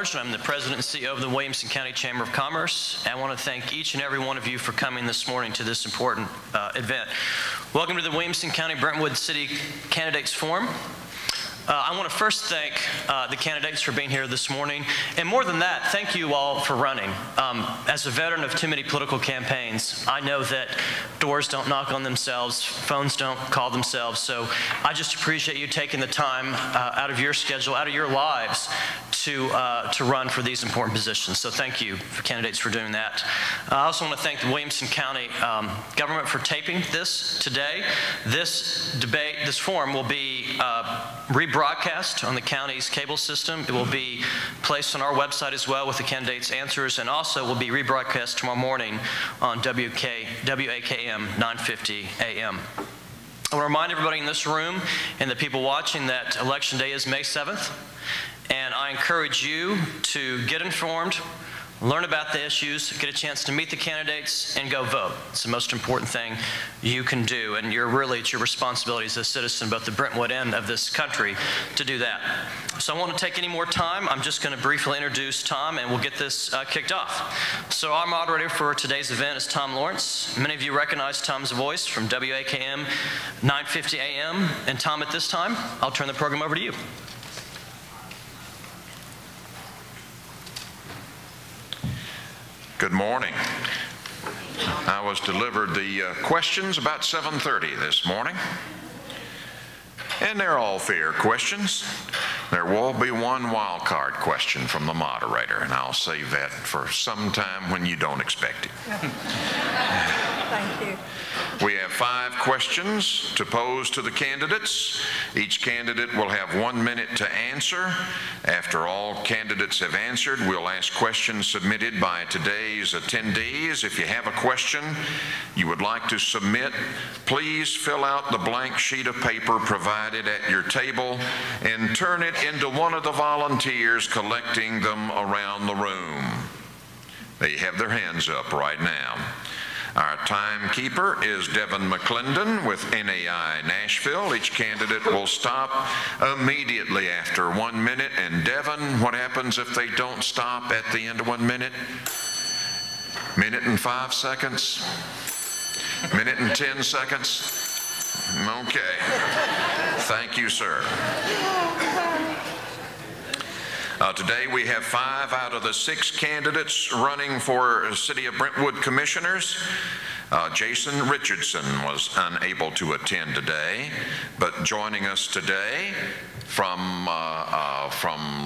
Marsh. I'm the President and CEO of the Williamson County Chamber of Commerce. I want to thank each and every one of you for coming this morning to this important event. Welcome to the Williamson County Brentwood City Candidates Forum. I want to first thank the candidates for being here this morning, and more than that, thank you all for running. As a veteran of too many political campaigns, I know that doors don't knock on themselves, phones don't call themselves, so I just appreciate you taking the time out of your schedule, out of your lives, to run for these important positions. So thank you, candidates, for doing that. I also want to thank the Williamson County government for taping this today. This debate, this forum will be rebroadcast on the county's cable system. It will be placed on our website as well with the candidates' answers, and also will be rebroadcast tomorrow morning on WAKM 950 AM. I want to remind everybody in this room and the people watching that Election Day is May 7th, and I encourage you to get informed, learn about the issues, get a chance to meet the candidates, and go vote. It's the most important thing you can do, and it's your responsibility as a citizen, both the Brentwood end of this country, to do that. So I won't take any more time. I'm just going to briefly introduce Tom, and we'll get this kicked off. So our moderator for today's event is Tom Lawrence. Many of you recognize Tom's voice from WAKM 950 AM. And Tom, at this time, I'll turn the program over to you. Good morning. I was delivered the questions about 7:30 this morning, and they're all fair questions. There will be one wild card question from the moderator, and I'll save that for some time when you don't expect it. Thank you. We have 5 questions to pose to the candidates. Each candidate will have 1 minute to answer. After all candidates have answered, we'll ask questions submitted by today's attendees. If you have a question you would like to submit, please fill out the blank sheet of paper provided at your table and turn it into one of the volunteers collecting them around the room. They have their hands up right now. Our timekeeper is Devin McClendon with NAI Nashville. Each candidate will stop immediately after 1 minute. And Devin, what happens if they don't stop at the end of 1 minute? Minute and 5 seconds? Minute and 10 seconds? Okay. Thank you, sir. Today we have 5 out of the 6 candidates running for City of Brentwood Commissioners. Jason Richardson was unable to attend today, but joining us today from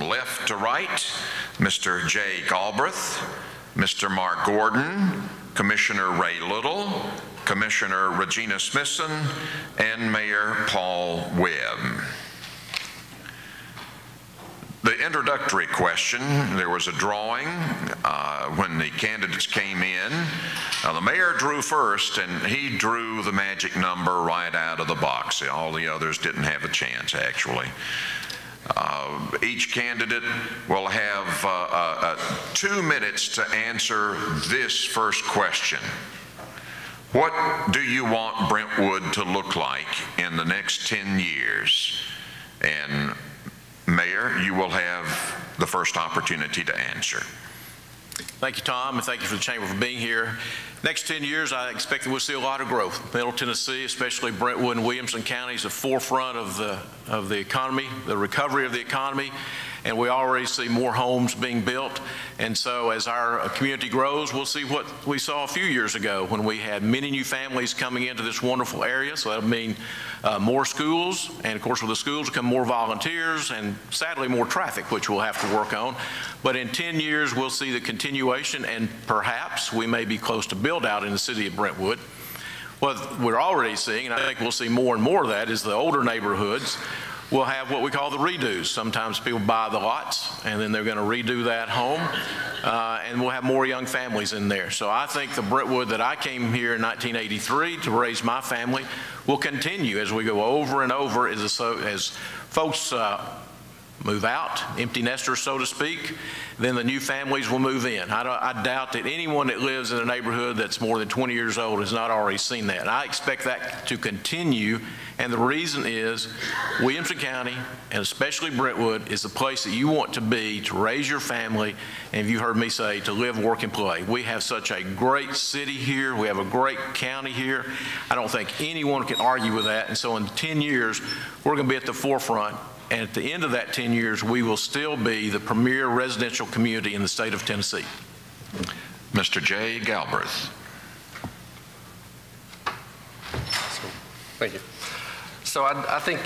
left to right, Mr. Jay Galbreath, Mr. Mark Gordon, Commissioner Rhea Little, Commissioner Regina Smithson, and Mayor Paul Webb. The introductory question, there was a drawing when the candidates came in. The mayor drew first, and he drew the magic number right out of the box. All the others didn't have a chance, actually. Each candidate will have 2 minutes to answer this first question. What do you want Brentwood to look like in the next 10 years? And Mayor, you will have the first opportunity to answer. Thank you, Tom, and thank you for the Chamber for being here. Next 10 years, I expect that we'll see a lot of growth. Middle Tennessee, especially Brentwood and Williamson counties, the forefront of the economy, the recovery of the economy, and we already see more homes being built. And so as our community grows, we'll see what we saw a few years ago when we had many new families coming into this wonderful area. So that'll mean more schools, and of course with the schools come more volunteers and sadly more traffic, which we'll have to work on. But in 10 years, we'll see the continuation, and perhaps we may be close to build out in the city of Brentwood. What we're already seeing, and I think we'll see more and more of that, is the older neighborhoods will have what we call the redos. Sometimes people buy the lots and then they're going to redo that home, and we'll have more young families in there. So I think the Brentwood that I came here in 1983 to raise my family will continue as we go over and over as folks move out, empty nesters, so to speak. Then the new families will move in. I doubt that anyone that lives in a neighborhood that's more than 20 years old has not already seen that. And I expect that to continue. And the reason is Williamson County, and especially Brentwood, is the place that you want to be to raise your family, and you heard me say, to live, work, and play. We have such a great city here. We have a great county here. I don't think anyone can argue with that. And so in 10 years, we're going to be at the forefront. And at the end of that 10 years, we will still be the premier residential community in the state of Tennessee. Mr. J. Galbreath. Thank you. So I think,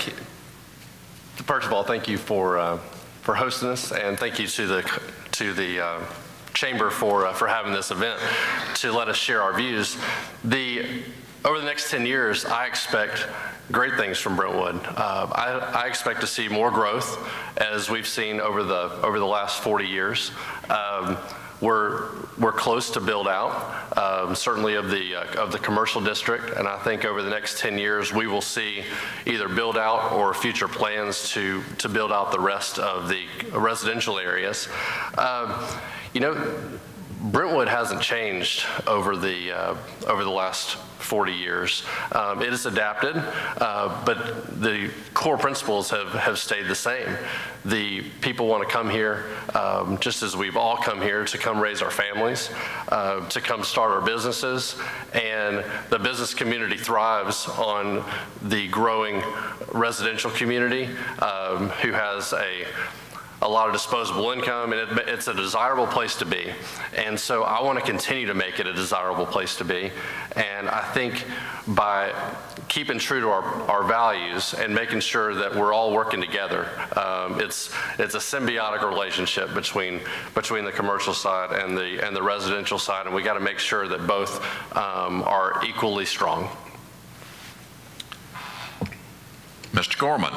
first of all, thank you for hosting us, and thank you to the Chamber for having this event to let us share our views. Over the next 10 years, I expect great things from Brentwood. I expect to see more growth, as we've seen over the last 40 years. We're close to build out, certainly of the commercial district, and I think over the next 10 years we will see either build out or future plans to build out the rest of the residential areas. You know, Brentwood hasn't changed over the last 40 years. It has adapted, but the core principles have stayed the same. The people want to come here, just as we've all come here, to come raise our families, to come start our businesses, and the business community thrives on the growing residential community who has a lot of disposable income, and it's a desirable place to be. And so I want to continue to make it a desirable place to be. And I think by keeping true to our values and making sure that we're all working together, it's a symbiotic relationship between the commercial side and the residential side, and we got to make sure that both are equally strong. Mr. Gorman.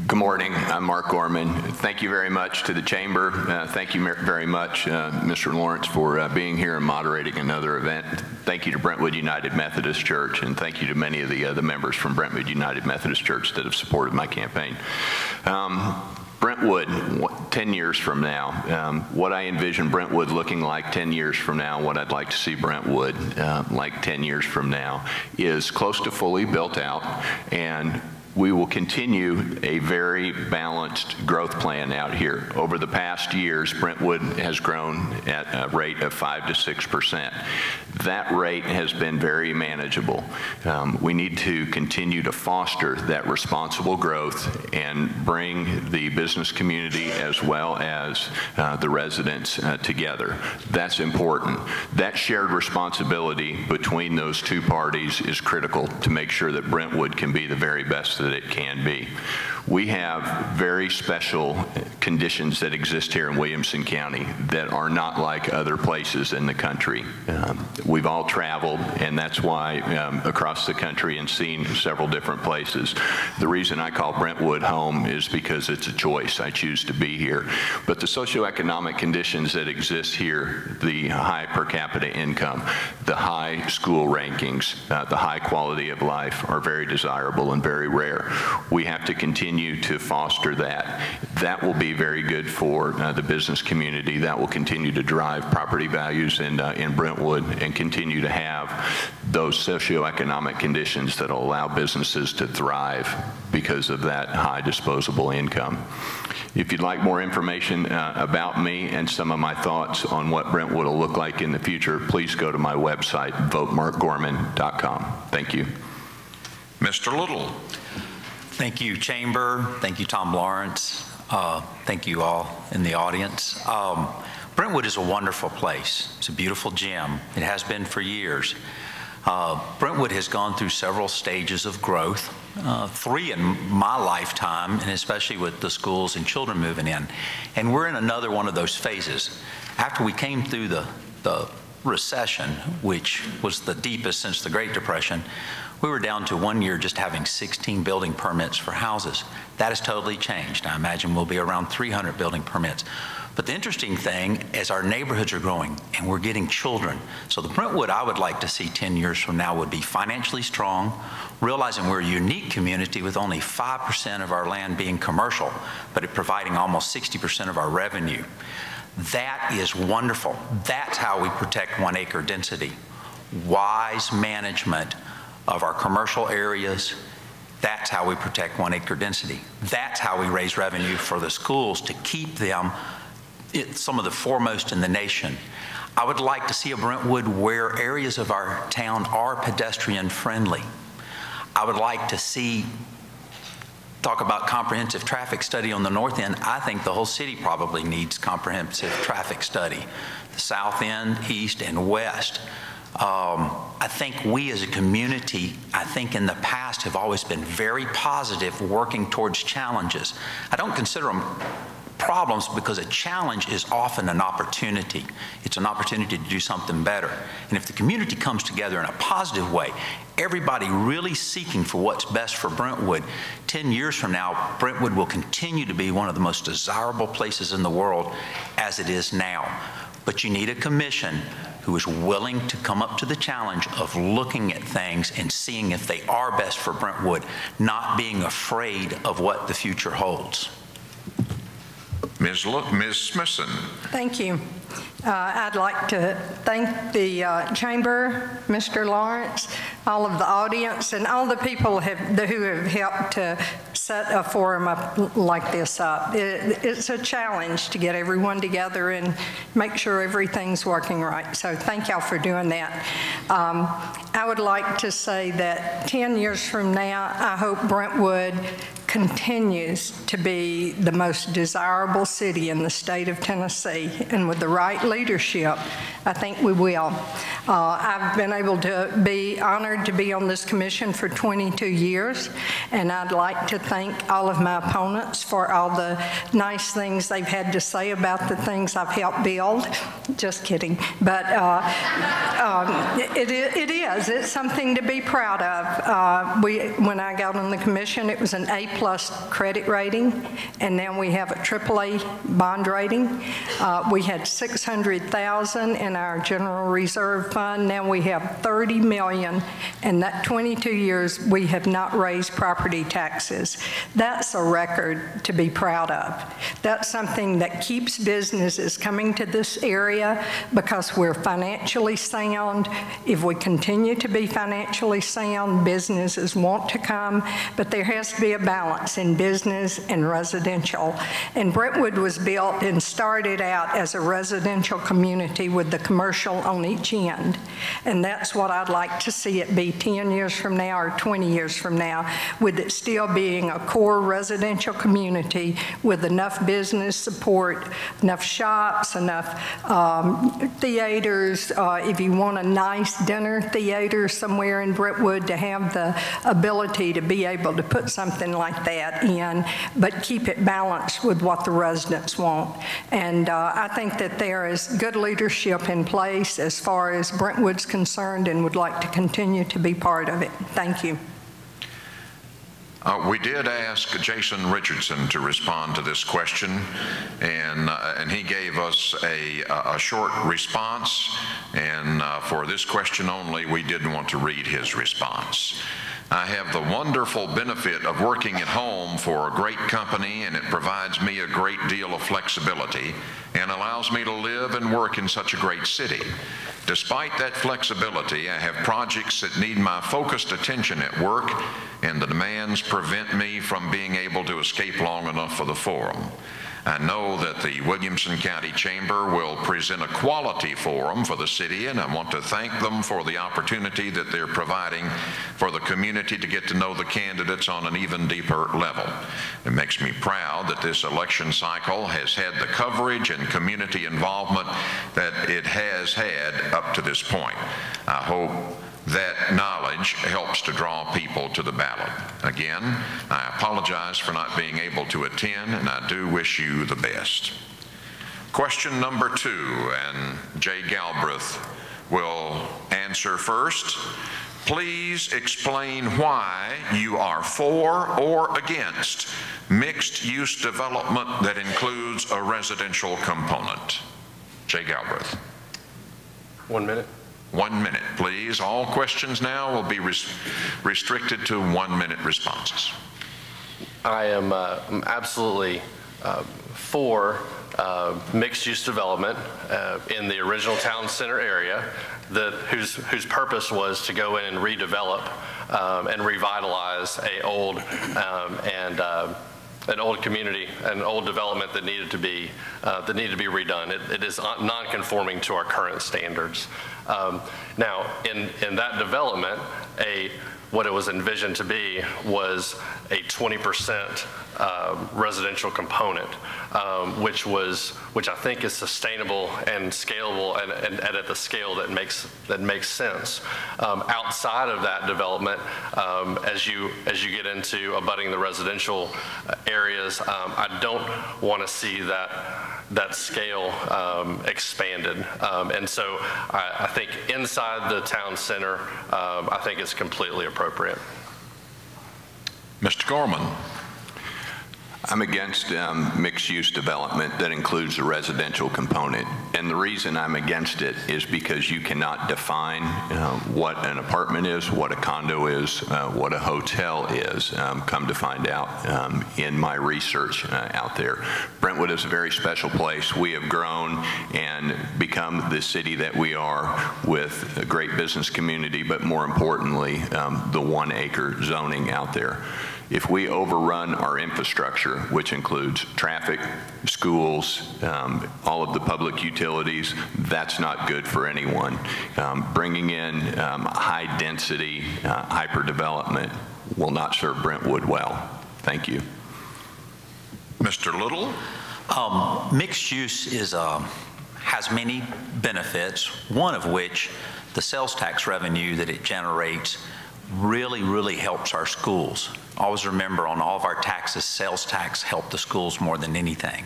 Good morning. I'm Mark Gorman. Thank you very much to the Chamber. Thank you very much, Mr. Lawrence, for being here and moderating another event. Thank you to Brentwood United Methodist Church, and thank you to many of the members from Brentwood United Methodist Church that have supported my campaign. Brentwood, 10 years from now, what I envision Brentwood looking like 10 years from now, what I'd like to see Brentwood like 10 years from now, is close to fully built out, and we will continue a very balanced growth plan out here. Over the past years, Brentwood has grown at a rate of 5 to 6%. That rate has been very manageable. We need to continue to foster that responsible growth and bring the business community as well as the residents together. That's important. That shared responsibility between those two parties is critical to make sure that Brentwood can be the very best that it can be. We have very special conditions that exist here in Williamson County that are not like other places in the country. We've all traveled, and that's why across the country and seen several different places. The reason I call Brentwood home is because it's a choice. I choose to be here. But the socioeconomic conditions that exist here, the high per capita income, the high school rankings, the high quality of life are very desirable and very rare. We have to continue to foster that. That will be very good for the business community. That will continue to drive property values in Brentwood and continue to have those socioeconomic conditions that will allow businesses to thrive because of that high disposable income. If you'd like more information about me and some of my thoughts on what Brentwood will look like in the future, please go to my website, votemarkgorman.com. Thank you. Mr. Little. Thank you, Chamber. Thank you, Tom Lawrence. Thank you all in the audience. Brentwood is a wonderful place. It's a beautiful gem. It has been for years. Brentwood has gone through several stages of growth, 3 in my lifetime, and especially with the schools and children moving in. And we're in another one of those phases. After we came through the recession, which was the deepest since the Great Depression, we were down to 1 year just having 16 building permits for houses. That has totally changed. I imagine we'll be around 300 building permits. But the interesting thing is our neighborhoods are growing and we're getting children. So the Brentwood I would like to see 10 years from now would be financially strong, realizing we're a unique community with only 5% of our land being commercial, but it providing almost 60% of our revenue. That is wonderful. That's how we protect 1 acre density. Wise management of our commercial areas. That's how we protect 1 acre density. That's how we raise revenue for the schools to keep them some of the foremost in the nation. I would like to see a Brentwood where areas of our town are pedestrian friendly. I would like to see, talk about comprehensive traffic study on the north end. I think the whole city probably needs comprehensive traffic study. The south end, east, and west. I think we as a community, I think in the past have always been very positive working towards challenges. I don't consider them problems because a challenge is often an opportunity. It's an opportunity to do something better. And if the community comes together in a positive way, everybody really seeking for what's best for Brentwood, 10 years from now, Brentwood will continue to be one of the most desirable places in the world as it is now. But you need a commission who is willing to come up to the challenge of looking at things and seeing if they are best for Brentwood, not being afraid of what the future holds. Ms. Smithson. Thank you. I'd like to thank the Chamber, Mr. Lawrence, all of the audience, and all the people who have helped to set a forum up like this up. It's a challenge to get everyone together and make sure everything's working right. So thank y'all for doing that. I would like to say that 10 years from now, I hope Brentwood continues to be the most desirable city in the state of Tennessee, and with the right leadership, I think we will. I've been able to be honored to be on this commission for 22 years, and I'd like to thank all of my opponents for all the nice things they've had to say about the things I've helped build. Just kidding. But it's something to be proud of. When I got on the commission, it was an A+ credit rating, and now we have a AAA bond rating. We had $600,000 in our general reserve fund. Now we have $30 million. In that 22 years, we have not raised property taxes. That's a record to be proud of. That's something that keeps businesses coming to this area because we're financially sound. If we continue to be financially sound, businesses want to come, but there has to be a balance in business and residential. And Brentwood was built and started out as a residential community with the commercial on each end. And that's what I'd like to see it be 10 years from now or 20 years from now, with it still being a core residential community with enough business support, enough shops, enough theaters. If you want a nice dinner theater somewhere in Brentwood, to have the ability to be able to put something like that in, but keep it balanced with what the residents want. And I think that there is good leadership in place as far as Brentwood's concerned, and would like to continue to be part of it. Thank you. We did ask Jason Richardson to respond to this question, and he gave us a short response, and for this question only, we didn't want to read his response. I have the wonderful benefit of working at home for a great company, and it provides me a great deal of flexibility and allows me to live and work in such a great city. Despite that flexibility, I have projects that need my focused attention at work, and the demands prevent me from being able to escape long enough for the forum. I know that the Williamson County Chamber will present a quality forum for the city, and I want to thank them for the opportunity that they're providing for the community to get to know the candidates on an even deeper level. It makes me proud that this election cycle has had the coverage and community involvement that it has had up to this point. I hope that knowledge helps to draw people to the ballot. Again, I apologize for not being able to attend, and I do wish you the best. Question number 2, and Jay Galbreath will answer first. Please explain why you are for or against mixed-use development that includes a residential component. Jay Galbreath. 1 minute. 1 minute, please. All questions now will be restricted to 1 minute responses. I am absolutely for mixed-use development in the original town center area whose purpose was to go in and redevelop and revitalize an old community, an old development that needed to be redone. It is non-conforming to our current standards. Now, in that development, what it was envisioned to be was a 20% residential component, which I think is sustainable and scalable and at the scale that makes sense. Outside of that development, as you get into abutting the residential areas, I don't want to see that scale expanded. And so I think inside the town center, I think it's completely appropriate. Mr. Gorman. I'm against mixed-use development that includes a residential component. And the reason I'm against it is because you cannot define what an apartment is, what a condo is, what a hotel is, come to find out in my research out there. Brentwood is a very special place. We have grown and become the city that we are with a great business community, but more importantly, the 1 acre zoning out there. If we overrun our infrastructure, which includes traffic, schools, all of the public utilities, that's not good for anyone. Bringing in high density, hyper development will not serve Brentwood well. Thank you. Mr. Little? Mixed use has many benefits, one of which the sales tax revenue that it generates really helps our schools. Always remember, on all of our taxes, sales tax helped the schools more than anything.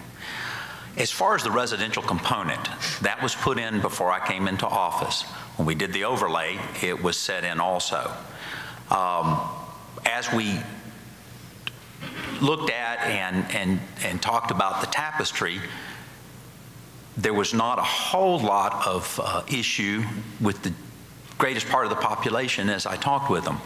As far as the residential component, that was put in before I came into office. When we did the overlay, it was set in also. As we looked at and talked about the tapestry, there was not a whole lot of issue with the greatest part of the population as I talked with them.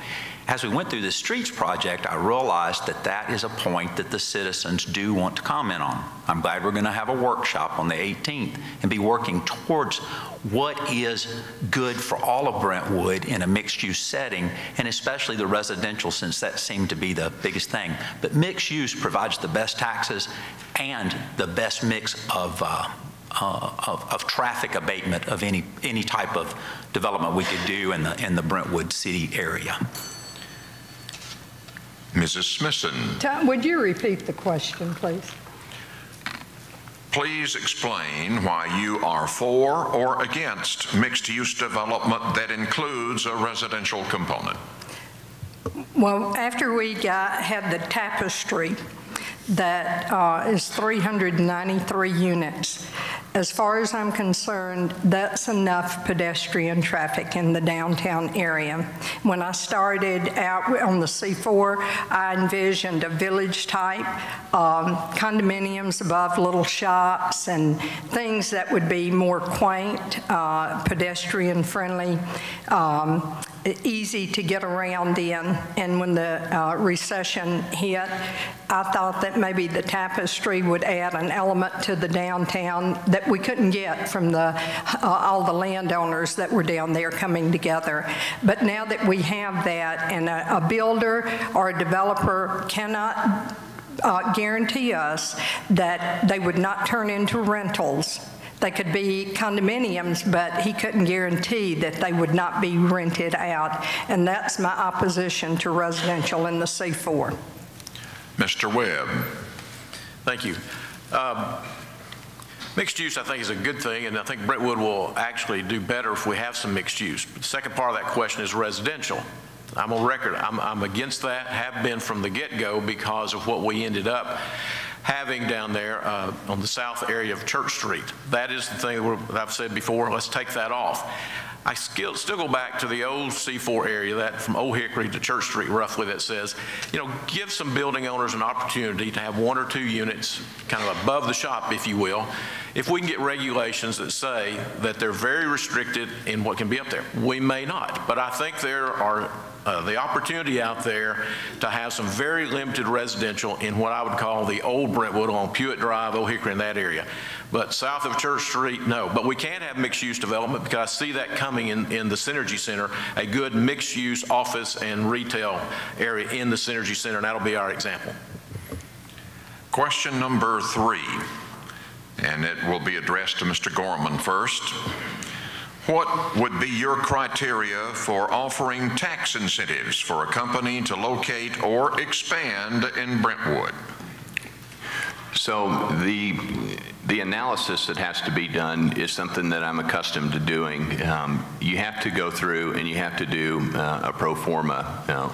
As we went through the streets project, I realized that that is a point that the citizens do want to comment on. I'm glad we're going to have a workshop on the 18th and be working towards what is good for all of Brentwood in a mixed-use setting, and especially the residential, since that seemed to be the biggest thing. But mixed use provides the best taxes and the best mix of traffic abatement of any type of development we could do in the Brentwood city area. Mrs. Smithson. Would you repeat the question, please? Please explain why you are for or against mixed-use development that includes a residential component. Well, after we had the tapestry, that is 393 units. As far as I'm concerned, that's enough pedestrian traffic in the downtown area. When I started out on the C4, I envisioned a village type, condominiums above little shops and things that would be more quaint, pedestrian friendly, easy to get around in. And when the recession hit, I thought that maybe the tapestry would add an element to the downtown that we couldn't get from all the landowners that were down there coming together. But now that we have that, and a builder or a developer cannot guarantee us that they would not turn into rentals. They could be condominiums, but he couldn't guarantee that they would not be rented out. And that's my opposition to residential in the C4. Mr. Webb. Thank you. Mixed use, I think, is a good thing, and I think Brentwood will actually do better if we have some mixed use. But the second part of that question is residential. I'm on record. I'm against that, have been from the get-go because of what we ended up having down there on the south area of Church Street. That is the thing that I've said before, let's take that off. I still go back to the old C4 area, that from Old Hickory to Church Street roughly, that says, you know, give some building owners an opportunity to have 1 or 2 units kind of above the shop, if you will, if we can get regulations that say that they're very restricted in what can be up there. We may not, but I think there are the opportunity out there to have some very limited residential in what I would call the old Brentwood on Pewitt Drive, Old Hickory, in that area. But south of Church Street, no. But we can have mixed-use development because I see that coming in the Synergy Center, a good mixed-use office and retail area in the Synergy Center, and that'll be our example. Question number 3, and it will be addressed to Mr. Gorman first. What would be your criteria for offering tax incentives for a company to locate or expand in Brentwood? So the analysis that has to be done is something that I'm accustomed to doing. You have to go through and you have to do a pro forma.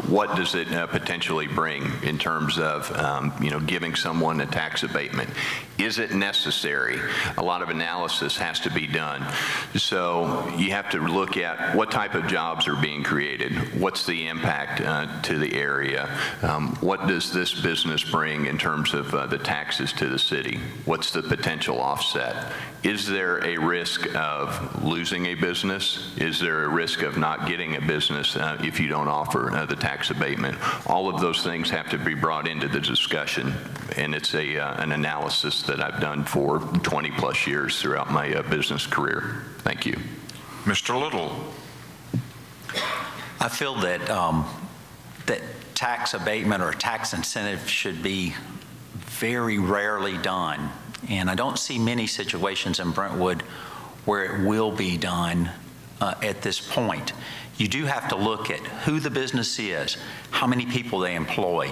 What does it potentially bring in terms of you know, giving someone a tax abatement? Is it necessary? A lot of analysis has to be done. So you have to look at what type of jobs are being created. What's the impact to the area? What does this business bring in terms of the taxes to the city? What's the potential offset? Is there a risk of losing a business? Is there a risk of not getting a business if you don't offer the tax abatement? All of those things have to be brought into the discussion, and it's an analysis that I've done for 20 plus years throughout my business career. Thank you. Mr. Little. I feel that that tax abatement or tax incentive should be very rarely done, and I don't see many situations in Brentwood where it will be done at this point. You do have to look at who the business is, how many people they employ.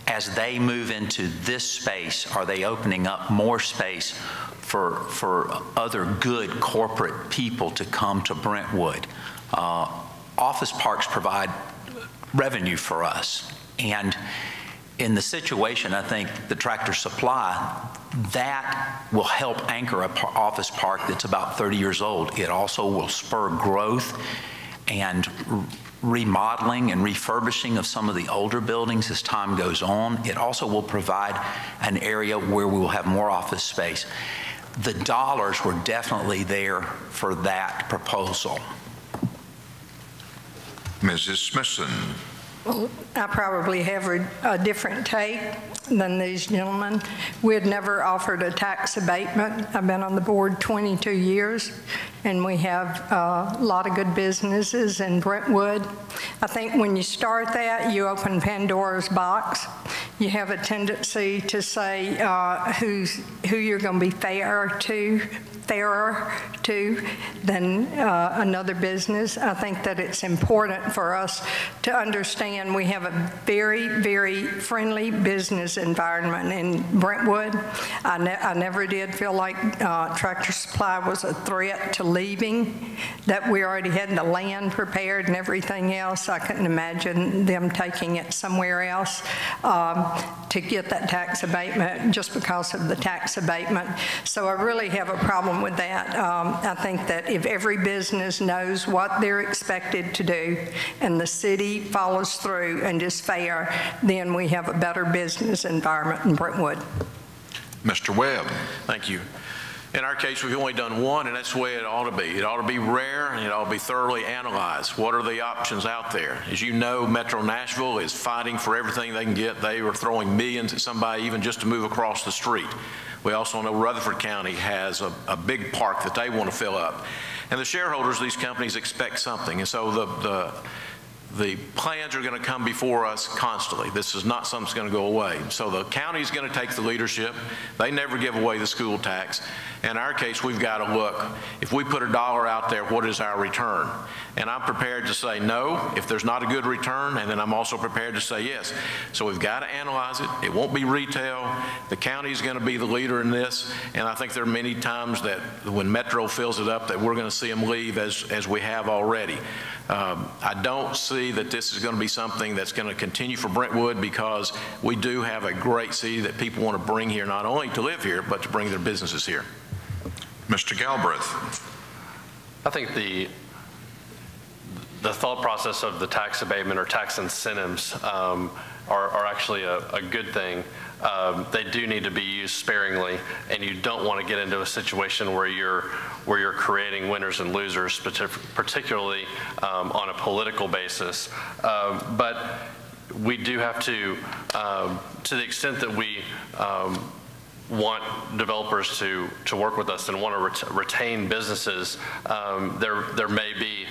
As they move into this space, are they opening up more space for other good corporate people to come to Brentwood? Office parks provide revenue for us, and in the situation, I think the Tractor Supply, that will help anchor an office park that's about 30 years old. It also will spur growth and remodeling and refurbishing of some of the older buildings as time goes on. It also will provide an area where we will have more office space. The dollars were definitely there for that proposal. Mrs. Smithson. Well, I probably have a different take than these gentlemen. We had never offered a tax abatement. I've been on the board 22 years, and we have a lot of good businesses in Brentwood. I think when you start that, you open Pandora's box. You have a tendency to say who you're going to be fairer to than another business. I think that it's important for us to understand we have a very, very friendly business environment in Brentwood. I never did feel like Tractor Supply was a threat to leaving, that we already had the land prepared and everything else. I couldn't imagine them taking it somewhere else to get that tax abatement just because of the tax abatement. So I really have a problem with that. I think that if every business knows what they're expected to do and the city follows through and is fair, then we have a better business environment in Brentwood. Mr. Webb. Thank you. In our case, we've only done one, and that's the way it ought to be. It ought to be rare, and it ought to be thoroughly analyzed. What are the options out there? As you know, Metro Nashville is fighting for everything they can get. They were throwing millions at somebody even just to move across the street. We also know Rutherford County has a big park that they want to fill up. And the shareholders of these companies expect something. And so the plans are going to come before us constantly. This is not something that's going to go away. So the county's going to take the leadership. They never give away the school tax. In our case, we've got to look, if we put $1 out there, what is our return? And I'm prepared to say no if there's not a good return, and then I'm also prepared to say yes. So we've got to analyze it. It won't be retail. The county's going to be the leader in this, and I think there are many times that when Metro fills it up that we're going to see them leave as we have already. I don't see see that this is going to be something that's going to continue for Brentwood, because we do have a great city that people want to bring here, not only to live here, but to bring their businesses here. Mr. Galbreath. I think the thought process of the tax abatement or tax incentives are actually a good thing. They do need to be used sparingly, and you don't want to get into a situation where you're creating winners and losers, particularly on a political basis. But we do have to the extent that we want developers to work with us and want to retain businesses, there may be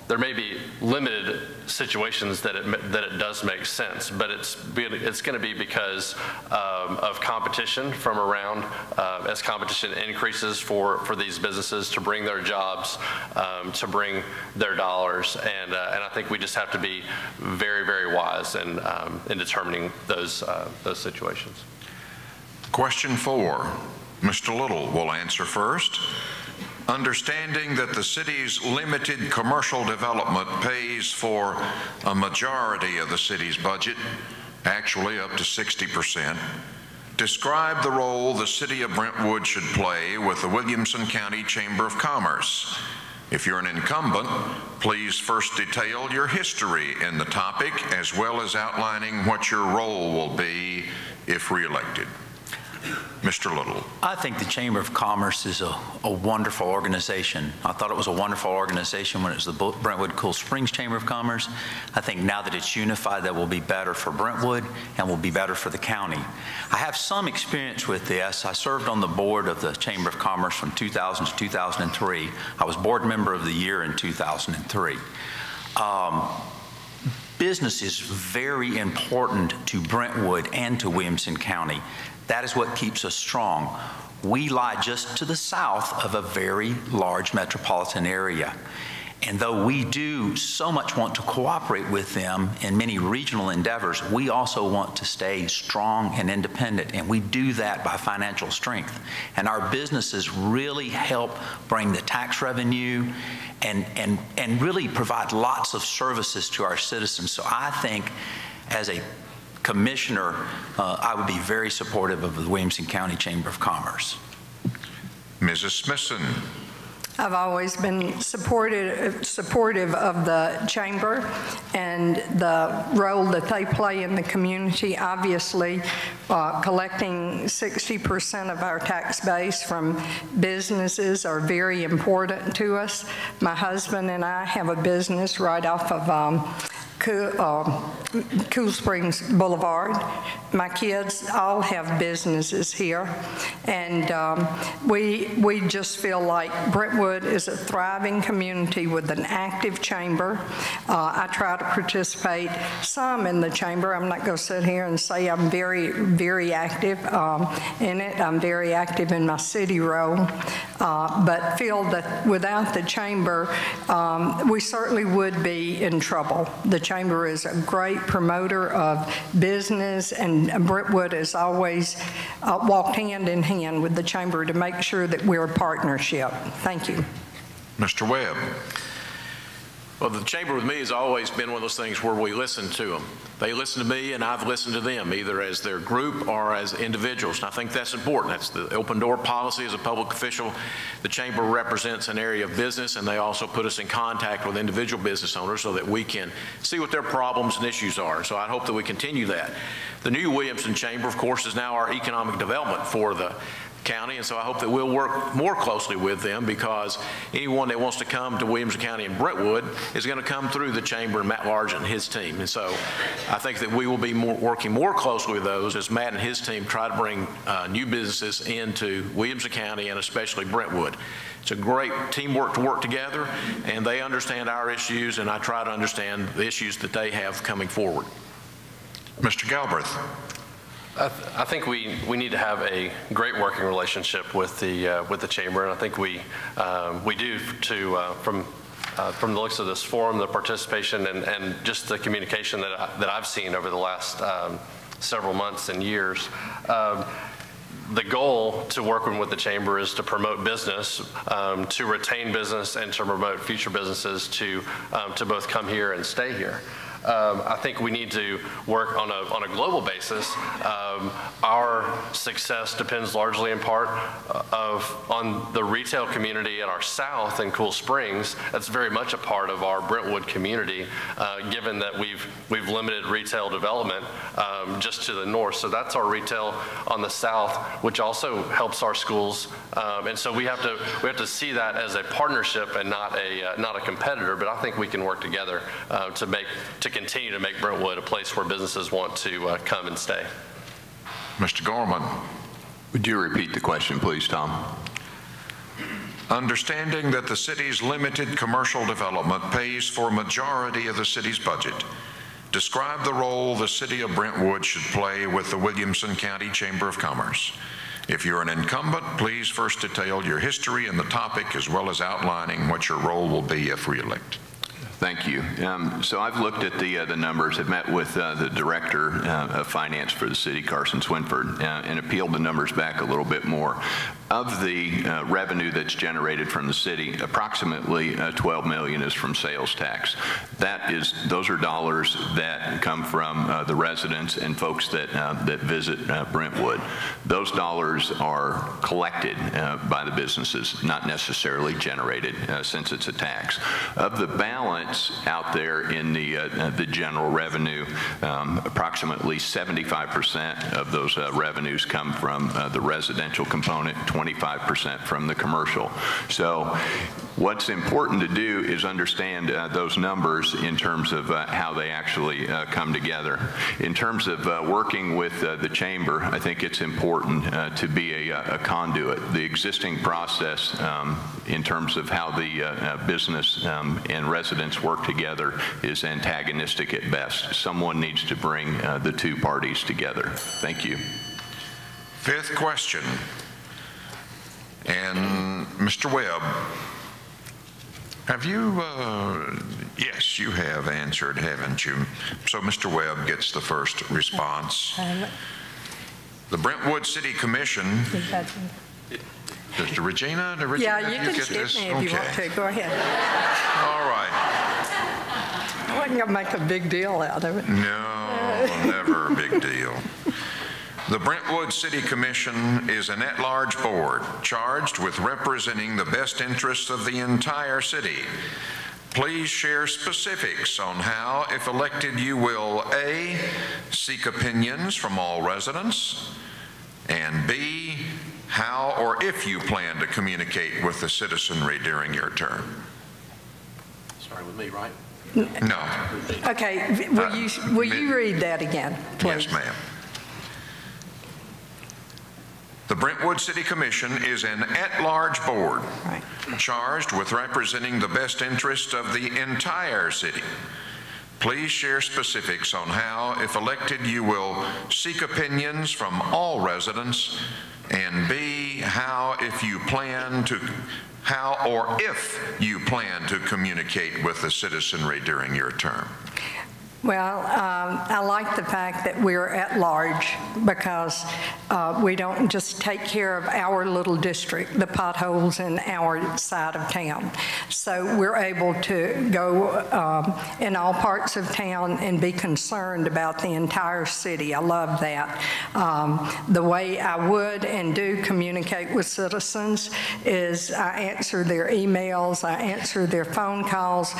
there may be limited situations that it does make sense, but it's going to be because of competition from around, as competition increases for these businesses to bring their jobs, to bring their dollars, and I think we just have to be very, very wise in determining those situations. Question 4, Mr. Little will answer first. Understanding that the city's limited commercial development pays for a majority of the city's budget, actually up to 60%, describe the role the city of Brentwood should play with the Williamson County Chamber of Commerce. If you're an incumbent, please first detail your history in the topic, as well as outlining what your role will be if reelected. Mr. Little. I think the Chamber of Commerce is a wonderful organization. I thought it was a wonderful organization when it was the Brentwood Cool Springs Chamber of Commerce. I think now that it's unified, that will be better for Brentwood and will be better for the county. I have some experience with this. I served on the board of the Chamber of Commerce from 2000 to 2003. I was board member of the year in 2003. Business is very important to Brentwood and to Williamson County. That is what keeps us strong. We lie just to the south of a very large metropolitan area. And though we do so much want to cooperate with them in many regional endeavors, we also want to stay strong and independent, and we do that by financial strength. And our businesses really help bring the tax revenue and really provide lots of services to our citizens. So I think as a commissioner, I would be very supportive of the Williamson County Chamber of Commerce. Mrs. Smithson. I've always been supportive of the chamber and the role that they play in the community. Obviously, collecting 60% of our tax base from businesses are very important to us. My husband and I have a business right off of Cool Springs Boulevard. My kids all have businesses here, and we just feel like Brentwood is a thriving community with an active chamber. I try to participate some in the chamber. I'm not going to sit here and say I'm very, very active in it. I'm very active in my city role, but feel that without the chamber, we certainly would be in trouble. The chamber is a great promoter of business, and Brentwood has always walked hand in hand with the chamber to make sure that we're a partnership. Thank you. Mr. Webb. Well, the chamber with me has always been one of those things where we listen to them. They listen to me and I've listened to them, either as their group or as individuals. And I think that's important. That's the open door policy as a public official. The chamber represents an area of business, and they also put us in contact with individual business owners so that we can see what their problems and issues are. So I hope that we continue that. The new Williamson Chamber, of course, is now our economic development for the county, and so I hope that we'll work more closely with them, because anyone that wants to come to Williamson County and Brentwood is going to come through the chamber and Matt Largent and his team. And so I think that we will be working more closely with those as Matt and his team try to bring new businesses into Williamson County and especially Brentwood. It's a great teamwork to work together, and they understand our issues, and I try to understand the issues that they have coming forward. Mr. Galbreath. I think we need to have a great working relationship with the chamber, and I think we do from the looks of this forum, the participation and just the communication that I've seen over the last several months and years. the goal to working with the chamber is to promote business, to retain business, and to promote future businesses to both come here and stay here. I think we need to work on a global basis. Our success depends largely in part on the retail community at our south in Cool Springs. That's very much a part of our Brentwood community, given that we've limited retail development just to the north. So that's our retail on the south, which also helps our schools. And so we have to see that as a partnership and not a competitor. But I think we can work together to continue to make Brentwood a place where businesses want to come and stay. Mr. Gorman. Would you repeat the question, please, Tom? Understanding that the city's limited commercial development pays for a majority of the city's budget, describe the role the city of Brentwood should play with the Williamson County Chamber of Commerce. If you're an incumbent, please first detail your history and the topic, as well as outlining what your role will be if re-elected. Thank you. So I've looked at the numbers. I've met with the director of finance for the city, Carson Swinford, and appealed the numbers back a little bit more. Of the revenue that's generated from the city, approximately $12 million is from sales tax. Those are dollars that come from the residents and folks that visit Brentwood. Those dollars are collected by the businesses, not necessarily generated since it's a tax. Of the balance out there in the general revenue, approximately 75% of those revenues come from the residential component, 25% from the commercial. So what's important to do is understand those numbers in terms of how they actually come together. In terms of working with the chamber, I think it's important to be a conduit. The existing process in terms of how the business and residents work together is antagonistic at best. Someone needs to bring the two parties together. Thank you. Fifth question. And Mr. Webb, have you, yes, you have answered, haven't you? So Mr. Webb gets the first response. The Brentwood City Commission. Does Regina, yeah, you can get skip this? me if you want to. Go ahead. All right. I wasn't going to make a big deal out of it. No, never a big deal. The Brentwood City Commission is an at-large board charged with representing the best interests of the entire city. Please share specifics on how, if elected, you will A, seek opinions from all residents, and B, how or if you plan to communicate with the citizenry during your term. Sorry, with me, right? No. Okay, will you read that again, please? Yes, ma'am. The Brentwood City Commission is an at-large board charged with representing the best interest of the entire city. Please share specifics on how, if elected, you will seek opinions from all residents, and B, how or if you plan to communicate with the citizenry during your term. Well, I like the fact that we're at large because we don't just take care of our little district, the potholes in our side of town. So we're able to go in all parts of town and be concerned about the entire city. I love that. The way I would and do communicate with citizens is I answer their emails, I answer their phone calls.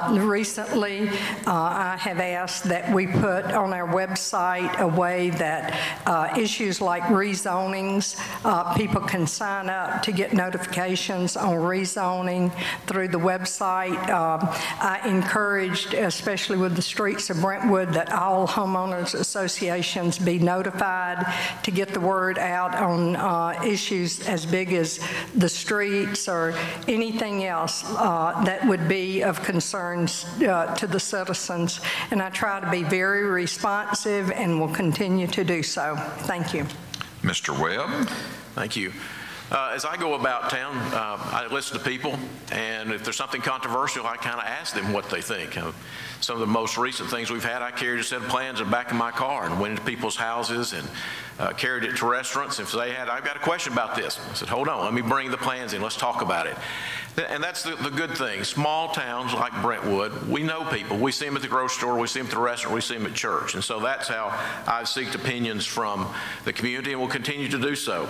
Recently, I have asked that we put on our website a way that issues like rezonings, people can sign up to get notifications on rezoning through the website. I encouraged, especially with the streets of Brentwood, that all homeowners associations be notified to get the word out on issues as big as the streets or anything else that would be of concerns to the citizens. And I try to be very responsive and will continue to do so. Thank you. Mr. Webb. Thank you. As I go about town, I listen to people, and if there's something controversial, I kind of ask them what they think. Some of the most recent things we've had, I carried a set of plans in the back of my car and went into people's houses and carried it to restaurants. If they had, I've got a question about this, I said, hold on, let me bring the plans in, let's talk about it. And that's the good thing. Small towns like Brentwood, we know people. We see them at the grocery store, we see them at the restaurant, we see them at church. And so that's how I seek opinions from the community, and will continue to do so.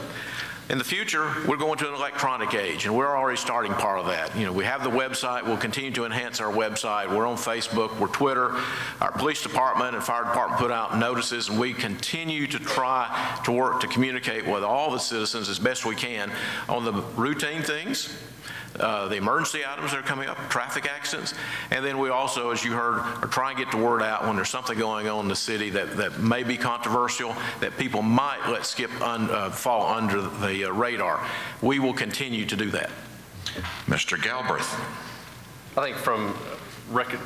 In the future, we're going to an electronic age, and we're already starting part of that. You know, we have the website. We'll continue to enhance our website. We're on Facebook. We're Twitter. Our police department and fire department put out notices, and we continue to try to work to communicate with all the citizens as best we can on the routine things, the emergency items that are coming up, traffic accidents, and then we also, as you heard, are trying to get the word out when there's something going on in the city that may be controversial, that people might let fall under the radar. We will continue to do that. Mr. Galbreath. I think from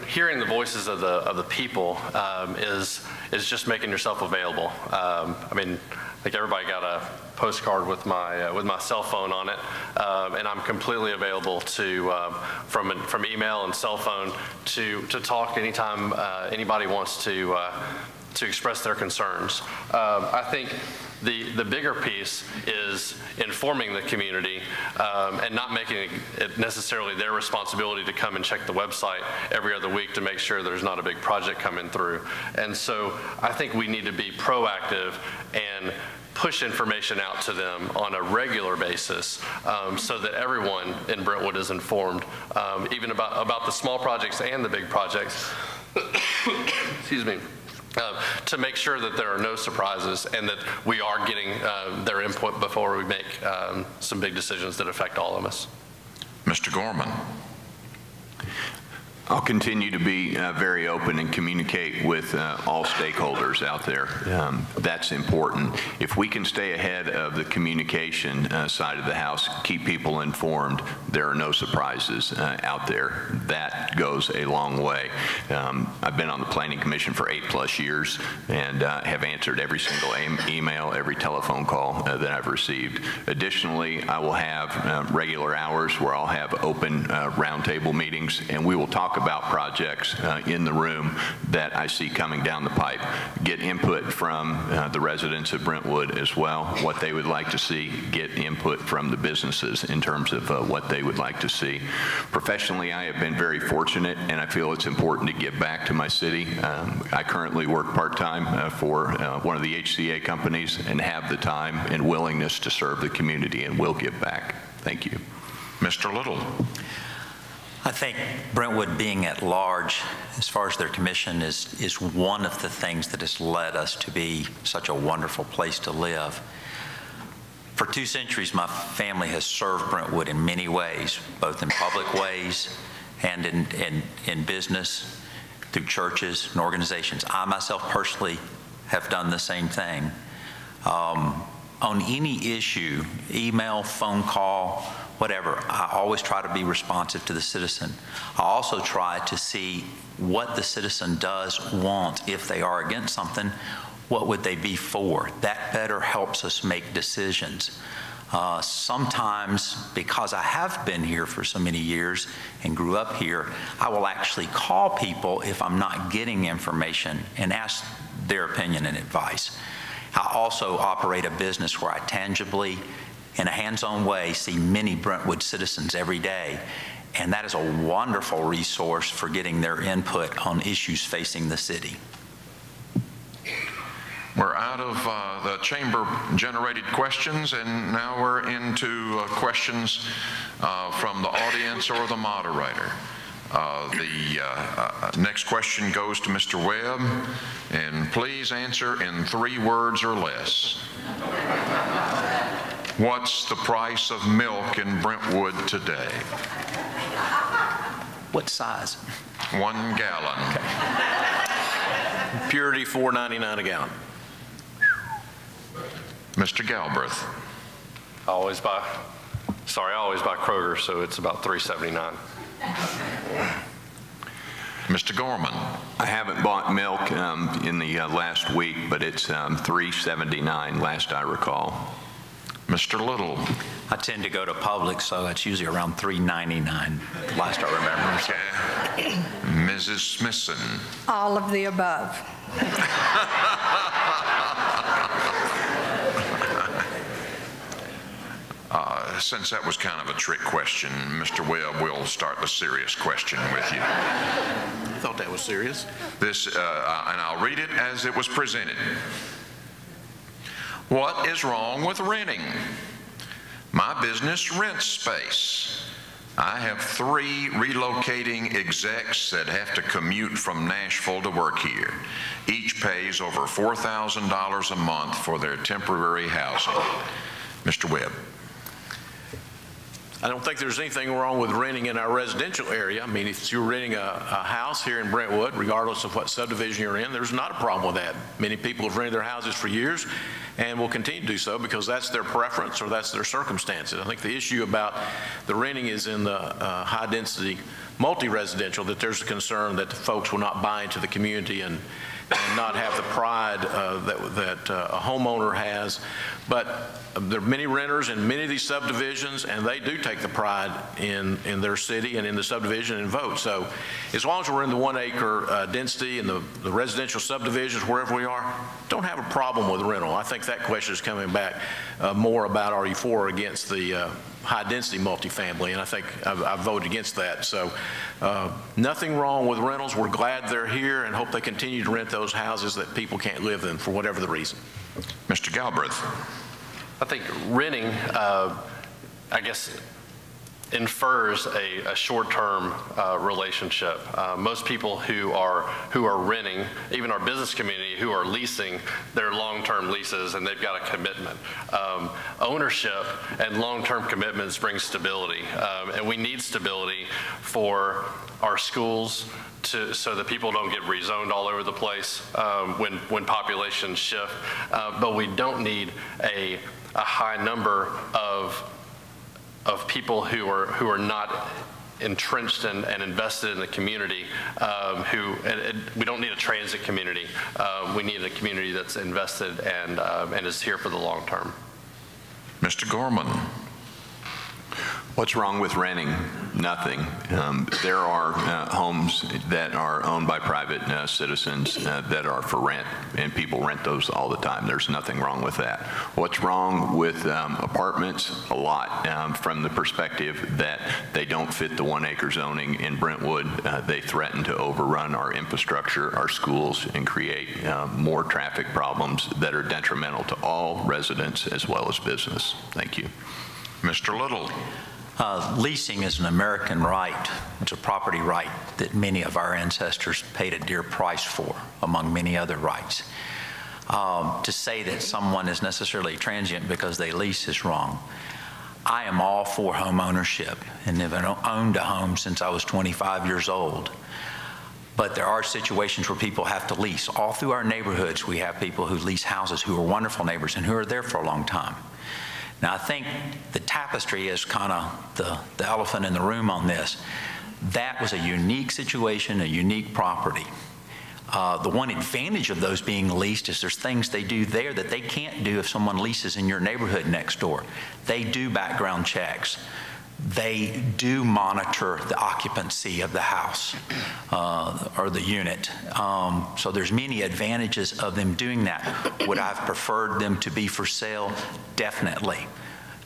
hearing the voices of the people is just making yourself available. I mean, I think everybody got a postcard with my cell phone on it, and I'm completely available to from email and cell phone to talk anytime anybody wants to express their concerns. I think the bigger piece is informing the community and not making it necessarily their responsibility to come and check the website every other week to make sure there's not a big project coming through. And so I think we need to be proactive and push information out to them on a regular basis so that everyone in Brentwood is informed, even about the small projects and the big projects. Excuse me. To make sure that there are no surprises and that we are getting their input before we make some big decisions that affect all of us. Mr. Gorman. I'll continue to be very open and communicate with all stakeholders out there. That's important. If we can stay ahead of the communication side of the house, keep people informed, there are no surprises out there. That goes a long way. I've been on the Planning Commission for 8+ years and have answered every single email, every telephone call that I've received. Additionally, I will have regular hours where I'll have open roundtable meetings, and we will talk about projects in the room that I see coming down the pipe. Get input from the residents of Brentwood as well, what they would like to see. Get input from the businesses in terms of what they would like to see. Professionally, I have been very fortunate, and I feel it's important to give back to my city. I currently work part-time for one of the HCA companies and have the time and willingness to serve the community, and will give back. Thank you. Mr. Little. I think Brentwood being at large, as far as their commission, is one of the things that has led us to be such a wonderful place to live. For 2 centuries, my family has served Brentwood in many ways, both in public ways and in business, through churches and organizations. I myself personally have done the same thing. On any issue, email, phone call, whatever, I always try to be responsive to the citizen. I also try to see what the citizen does want. If they are against something, what would they be for? That better helps us make decisions. Sometimes, because I have been here for so many years and grew up here, I will actually call people if I'm not getting information and ask their opinion and advice. I also operate a business where I tangibly, in a hands-on way, see many Brentwood citizens every day, and that is a wonderful resource for getting their input on issues facing the city. We're out of the chamber-generated questions, and now we're into questions from the audience or the moderator. The next question goes to Mr. Webb, and please answer in 3 words or less. What's the price of milk in Brentwood today? What size? 1 gallon. Okay. Purity, $4.99 a gallon. Mr. Galbreath. I always buy Kroger, so it's about $3.79. Mr. Gorman. I haven't bought milk in the last week, but it's $3.79 last I recall. Mr. Little. I tend to go to Publix, so it's usually around $3.99 last I remember. Okay. Mrs. Smithson. All of the above. since that was kind of a trick question, Mr. Webb, we'll start the serious question with you. I thought that was serious. This, and I'll read it as it was presented. What is wrong with renting? My business rents space. I have 3 relocating execs that have to commute from Nashville to work here. Each pays over $4,000 a month for their temporary housing. Mr. Webb. I don't think there's anything wrong with renting in our residential area. I mean, if you're renting a house here in Brentwood, regardless of what subdivision you're in, there's not a problem with that. Many people have rented their houses for years and will continue to do so because that's their preference or that's their circumstances. I think the issue about the renting is in the high-density multi-residential, that there's a concern that the folks will not buy into the community and not have the pride that a homeowner has. But there are many renters in many of these subdivisions, and they do take the pride in their city and in the subdivision and vote. So as long as we're in the 1 acre density and the residential subdivisions, wherever we are, don't have a problem with rental. I think that question is coming back more about are you for or against the high-density multifamily, and I think I voted against that. So nothing wrong with rentals. We're glad they're here and hope they continue to rent those houses that people can't live in for whatever the reason. Mr. Galbreath. I think renting, I guess, infers a short-term relationship. Most people who are renting, even our business community who are leasing, they're long-term leases and they've got a commitment. Ownership and long-term commitments bring stability, and we need stability for our schools so that people don't get rezoned all over the place when populations shift. But we don't need a high number of people who are not entrenched and invested in the community. We don't need a transit community. We need a community that's invested and is here for the long term. Mr. Gorman. What's wrong with renting? Nothing. There are homes that are owned by private citizens that are for rent, and people rent those all the time. There's nothing wrong with that. What's wrong with apartments? A lot, from the perspective that they don't fit the 1 acre zoning in Brentwood. They threaten to overrun our infrastructure, our schools, and create more traffic problems that are detrimental to all residents as well as business. Thank you. Mr. Little. Leasing is an American right. It's a property right that many of our ancestors paid a dear price for, among many other rights. To say that someone is necessarily transient because they lease is wrong. I am all for home ownership and have owned a home since I was 25 years old. But there are situations where people have to lease. All through our neighborhoods, we have people who lease houses who are wonderful neighbors and who are there for a long time. Now, I think the tapestry is kind of the elephant in the room on this. That was a unique situation, a unique property. The one advantage of those being leased is there's things they do there that they can't do if someone leases in your neighborhood next door. They do background checks. They do monitor the occupancy of the house or the unit. So there's many advantages of them doing that. Would I have preferred them to be for sale? Definitely.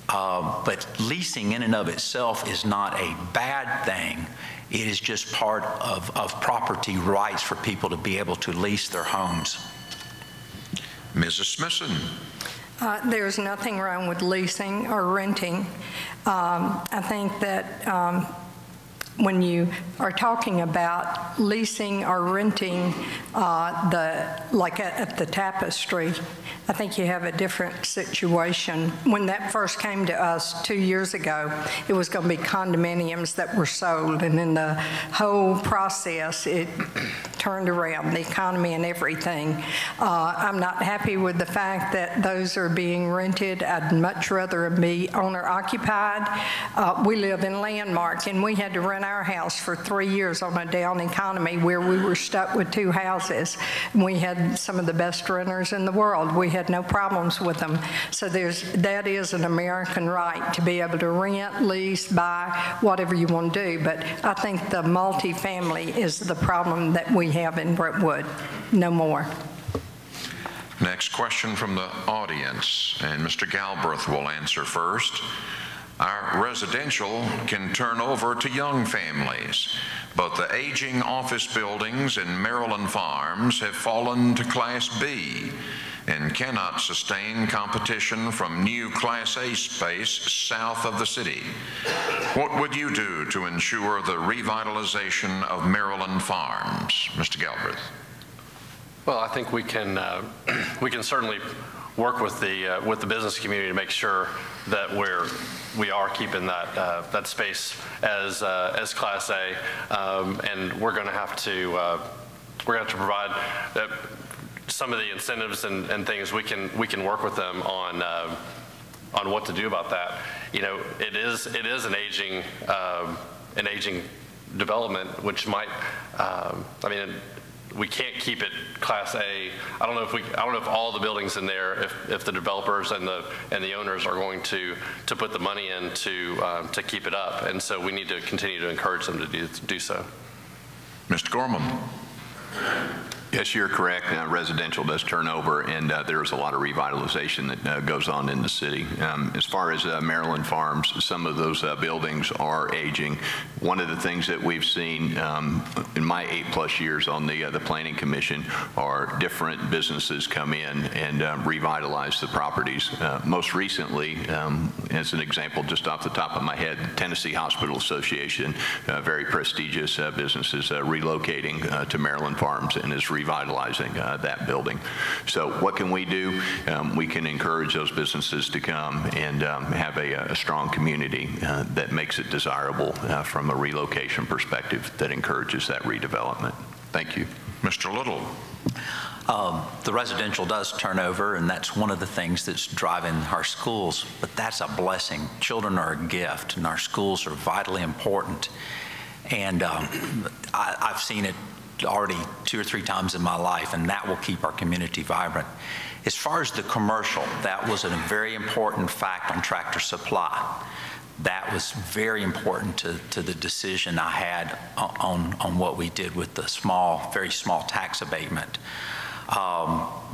But leasing in and of itself is not a bad thing. It is just part of property rights for people to be able to lease their homes. Mrs. Smithson. There's nothing wrong with leasing or renting. I think that when you are talking about leasing or renting like at the tapestry, I think you have a different situation. When that first came to us 2 years ago, it was going to be condominiums that were sold, and in the whole process, it turned around, the economy and everything. I'm not happy with the fact that those are being rented. I'd much rather be owner-occupied. We live in Landmark, and we had to rent our house for 3 years on a down economy where we were stuck with 2 houses. We had some of the best renters in the world. We had no problems with them. So that is an American right to be able to rent, lease, buy, whatever you want to do. But I think the multifamily is the problem that we have in Brentwood. No more. Next question from the audience, and Mr. Galbreath will answer first. Our residential can turn over to young families, but the aging office buildings in Maryland Farms have fallen to Class B and cannot sustain competition from new Class A space south of the city. What would you do to ensure the revitalization of Maryland Farms? Mr. Galbreath. Well, I think we can certainly work with the business community to make sure that we are keeping that space as Class A, and we're going to have to provide some of the incentives and things we can work with them on what to do about that. You know, it is an aging development, which might I mean, we can't keep it Class A. I don't know if all the buildings in there, if the developers and the owners are going to put the money in to keep it up, and so we need to continue to encourage them to do so. Mr. Gorman. Yes, you're correct. Residential does turn over, and there's a lot of revitalization that goes on in the city. As far as Maryland Farms, some of those buildings are aging. One of the things that we've seen in my 8+ years on the Planning Commission are different businesses come in and revitalize the properties. Most recently, as an example, just off the top of my head, Tennessee Hospital Association, very prestigious businesses relocating to Maryland Farms and is revitalizing that building. So what can we do? We can encourage those businesses to come and have a strong community that makes it desirable from a relocation perspective that encourages that redevelopment. Thank you. Mr. Little. The residential does turn over, and that's one of the things that's driving our schools, but that's a blessing. Children are a gift, and our schools are vitally important. And I've seen it already 2 or 3 times in my life, and that will keep our community vibrant. As far as the commercial, that was a very important fact on Tractor Supply. That was very important to the decision I had on what we did with the very small tax abatement.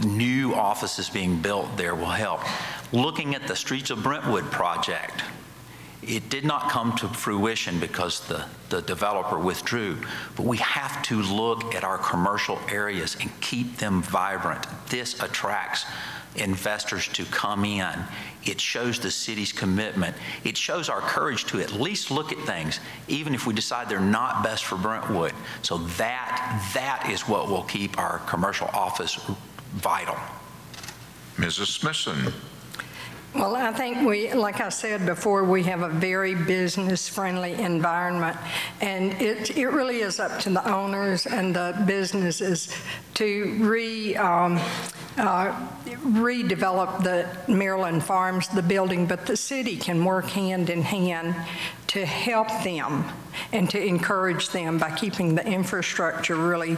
New offices being built there will help. Looking at the Streets of Brentwood project, it did not come to fruition because the developer withdrew, but we have to look at our commercial areas and keep them vibrant. This attracts investors to come in. It shows the city's commitment. It shows our courage to at least look at things, even if we decide they're not best for Brentwood. So that is what will keep our commercial office vital. Mrs. Smithson. Well, I think like I said before, we have a very business-friendly environment, and it really is up to the owners and the businesses to redevelop the Maryland Farms, the building, but the city can work hand in hand to help them and to encourage them by keeping the infrastructure really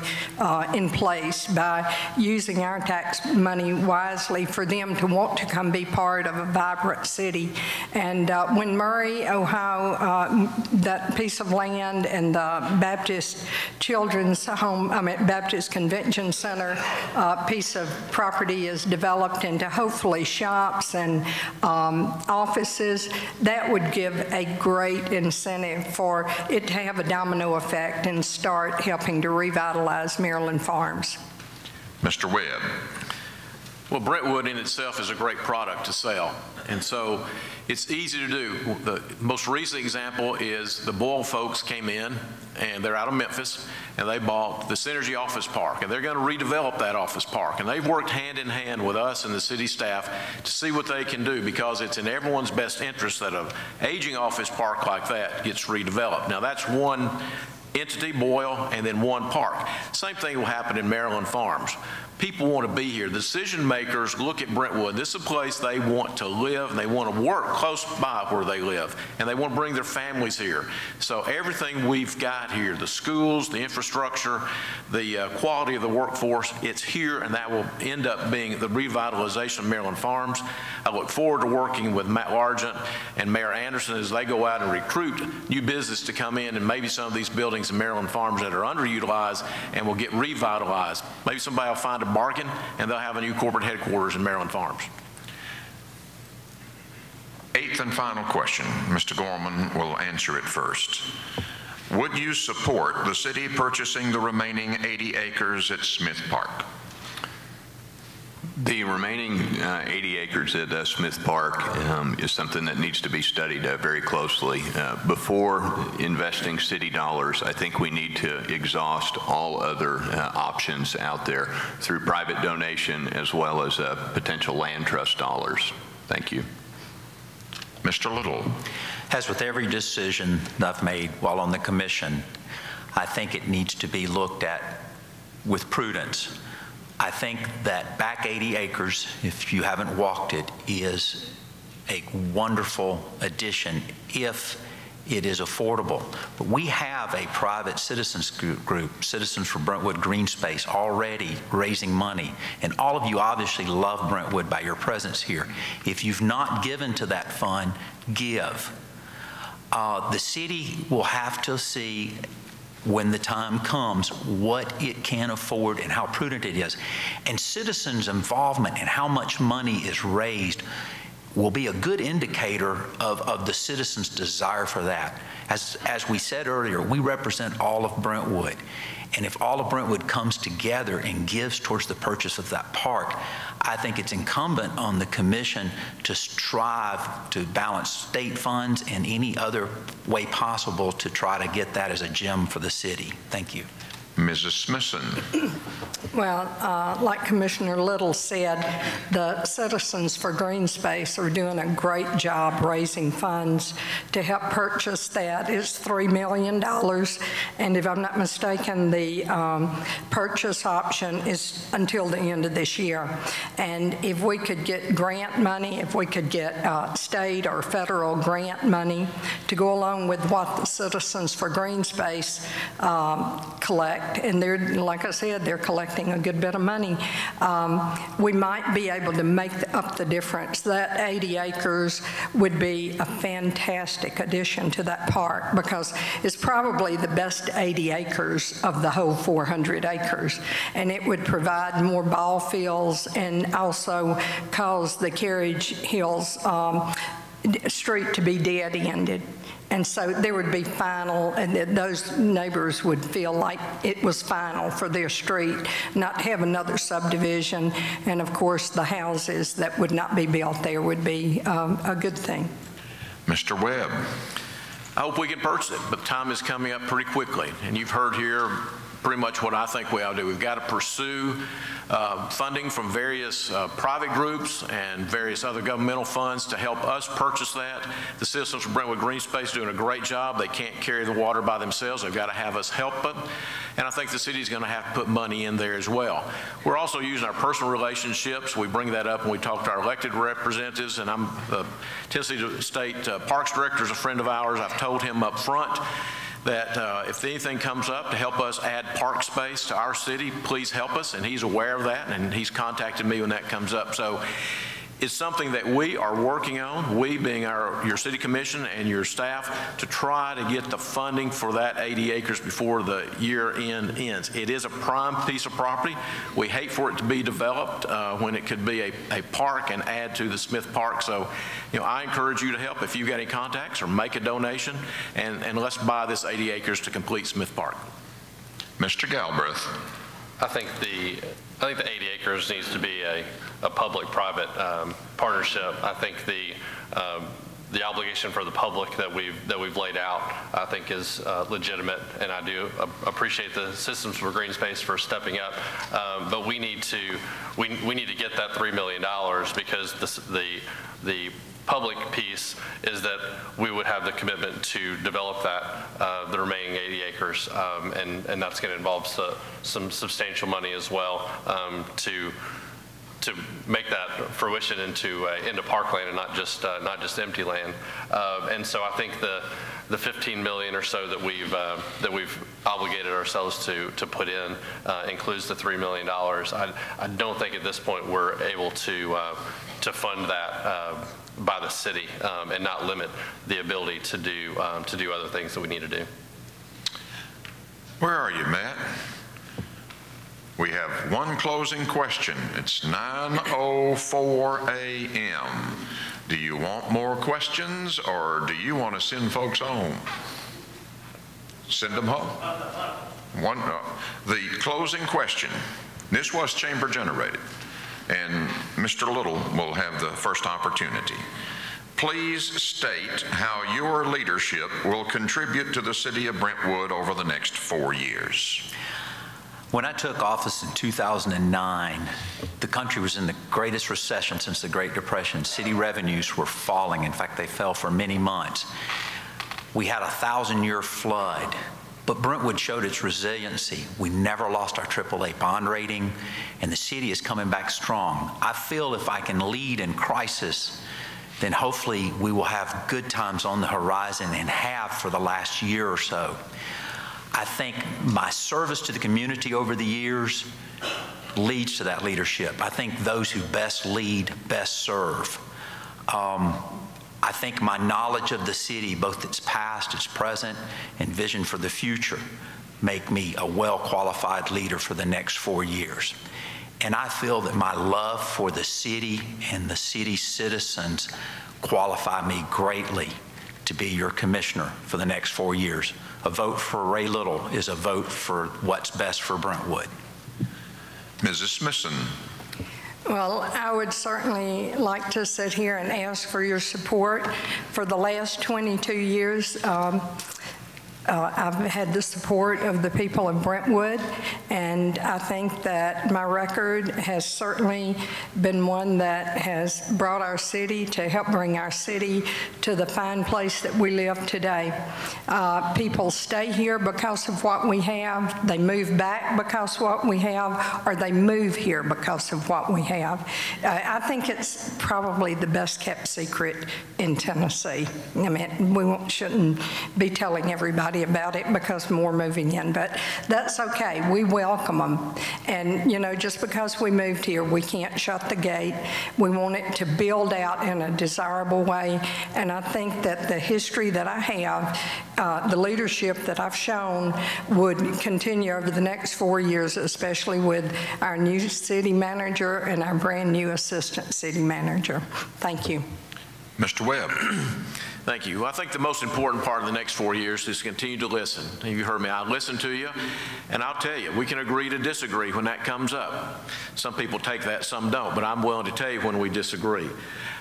in place, by using our tax money wisely for them to want to come be part of a vibrant city. And when Murray, Ohio, that piece of land and the Baptist Children's Home, Baptist Convention Center piece of property is developed into hopefully shops and offices, that would give a great incentive for it to have a domino effect and start helping to revitalize Maryland Farms. Mr. Webb. Well, Brentwood in itself is a great product to sell, and so it's easy to do. The most recent example is the Boyle folks came in, and they're out of Memphis, and they bought the Synergy Office Park, and they're going to redevelop that office park, and they've worked hand in hand with us and the city staff to see what they can do, because it's in everyone's best interest that an aging office park like that gets redeveloped. Now, that's one entity, Boyle, and then one park. Same thing will happen in Maryland Farms. People want to be here. The decision makers look at Brentwood. This is a place they want to live, and they want to work close by where they live, and they want to bring their families here. So everything we've got here, the schools, the infrastructure, the quality of the workforce, it's here, and that will end up being the revitalization of Maryland Farms. I look forward to working with Matt Largent and Mayor Anderson as they go out and recruit new business to come in, and maybe some of these buildings in Maryland Farms that are underutilized and will get revitalized. Maybe somebody will find a bargain, and they'll have a new corporate headquarters in Maryland Farms. Eighth and final question. Mr. Gorman will answer it first. Would you support the city purchasing the remaining 80 acres at Smith Park? The remaining 80 acres at Smith Park is something that needs to be studied very closely. Before investing city dollars, I think we need to exhaust all other options out there through private donation as well as potential land trust dollars. Thank you. Mr. Little. As with every decision that I've made while on the commission, I think it needs to be looked at with prudence. I think that back 80 acres, if you haven't walked it, is a wonderful addition if it is affordable. But we have a private citizens group, Citizens for Brentwood Green Space, already raising money. And all of you obviously love Brentwood by your presence here. If you've not given to that fund, give. The city will have to see when the time comes what it can afford and how prudent it is. And citizens' involvement and how much money is raised will be a good indicator of the citizens' desire for that. As we said earlier, we represent all of Brentwood. And if all of Brentwood comes together and gives towards the purchase of that park, I think it's incumbent on the commission to strive to balance state funds and any other way possible to try to get that as a gem for the city. Thank you. Mrs. Smithson. Well, like Commissioner Little said, the Citizens for Green Space are doing a great job raising funds to help purchase that. It's $3 million, and if I'm not mistaken, the purchase option is until the end of this year. And if we could get grant money, if we could get state or federal grant money to go along with what the Citizens for Green Space collect, and they're, like I said, they're collecting a good bit of money, we might be able to make up the difference. That 80 acres would be a fantastic addition to that park because it's probably the best 80 acres of the whole 400 acres. And it would provide more ball fields and also cause the Carriage Hills street to be dead-ended. And so there would be final, and those neighbors would feel like it was final for their street, not have another subdivision. And of course, the houses that would not be built there would be a good thing. Mr. Webb. I hope we can purchase it, but time is coming up pretty quickly. And you've heard here pretty much what I think we ought to do. We've got to pursue funding from various private groups and various other governmental funds to help us purchase that. The Citizens for Brentwood Green Space are doing a great job. They can't carry the water by themselves. They've got to have us help them. And I think the city's going to have to put money in there as well. We're also using our personal relationships. We bring that up when we talk to our elected representatives, and I'm the Tennessee State Parks Director is a friend of ours. I've told him up front that if anything comes up to help us add park space to our city, please help us, and he's aware of that, and he's contacted me when that comes up. So it's something that we are working on, we being your city commission and your staff, to try to get the funding for that 80 acres before the year end ends. It is a prime piece of property. We hate for it to be developed when it could be a park and add to the Smith Park. So, you know, I encourage you to help if you've got any contacts or make a donation, and let's buy this 80 acres to complete Smith Park. Mr. Galbreath. I think the 80 acres needs to be a public-private partnership. I think the obligation for the public that we've laid out, I think, is legitimate, and I do appreciate the Citizens for Green Space for stepping up. But we need to get that $3 million because the public piece is that we would have the commitment to develop that, the remaining 80 acres, and that's going to involve some substantial money as well to make that fruition into parkland and not just empty land. And so I think the 15 million or so that we've obligated ourselves to put in includes the $3 million. I don't think at this point we're able to fund that by the city and not limit the ability to do other things that we need to do. Where are you, Matt? We have one closing question. It's 9:04 a.m. Do you want more questions, or do you want to send folks home? Send them home. The closing question. This was chamber generated, and Mr. Little will have the first opportunity. Please state how your leadership will contribute to the city of Brentwood over the next 4 years. When I took office in 2009, the country was in the greatest recession since the Great Depression. City revenues were falling. In fact, they fell for many months. We had a 1,000-year flood, but Brentwood showed its resiliency. We never lost our AAA bond rating, and the city is coming back strong. I feel if I can lead in crisis, then hopefully we will have good times on the horizon, and have for the last year or so. I think my service to the community over the years leads to that leadership. I think those who best lead, best serve. I think my knowledge of the city, both its past, its present, and vision for the future, make me a well-qualified leader for the next 4 years. And I feel that my love for the city and the city's citizens qualify me greatly to be your commissioner for the next 4 years. A vote for Rhea Little is a vote for what's best for Brentwood. Mrs. Smithson. Well, I would certainly like to sit here and ask for your support. For the last 22 years, I've had the support of the people of Brentwood, and I think that my record has certainly been one that has brought our city to help bring our city to the fine place that we live today. People stay here because of what we have, they move back because of what we have, or they move here because of what we have. I think it's probably the best kept secret in Tennessee. I mean, we shouldn't be telling everybody about it because more moving in, but that's okay. We welcome them. And, you know, just because we moved here, we can't shut the gate. We want it to build out in a desirable way. And I think that the history that I have, the leadership that I've shown, would continue over the next 4 years, especially with our new city manager and our brand new assistant city manager. Thank you. Mr. Webb. Thank you. I think the most important part of the next 4 years is to continue to listen. You heard me. I listen to you, and I'll tell you, we can agree to disagree when that comes up. Some people take that, some don't, but I'm willing to tell you when we disagree.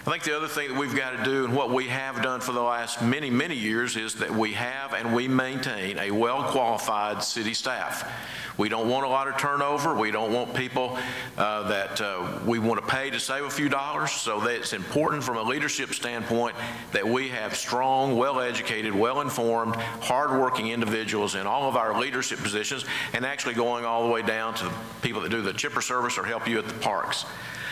I think the other thing that we've got to do, and what we have done for the last many, many years, is that we have and we maintain a well-qualified city staff. We don't want a lot of turnover. We don't want people that we want to pay to save a few dollars. So that it's important from a leadership standpoint that we have strong, well-educated, well-informed, hard-working individuals in all of our leadership positions, and actually going all the way down to the people that do the chipper service or help you at the parks.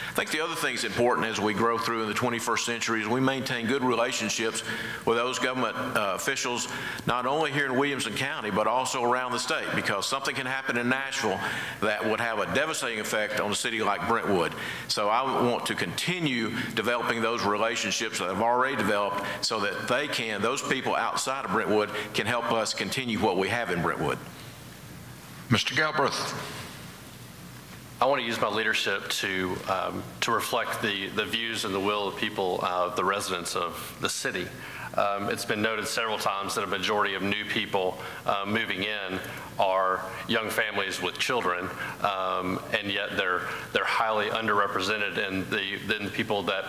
I think the other thing that's important as we grow through in the 21st century is we maintain good relationships with those government officials, not only here in Williamson County, but also around the state, because something can happen in Nashville that would have a devastating effect on a city like Brentwood. So I want to continue developing those relationships that I've already developed so that they can, those people outside of Brentwood, can help us continue what we have in Brentwood. Mr. Galbreath. I want to use my leadership to reflect the views and the will of people, the residents of the city. It's been noted several times that a majority of new people moving in are young families with children, and yet they're highly underrepresented in the people that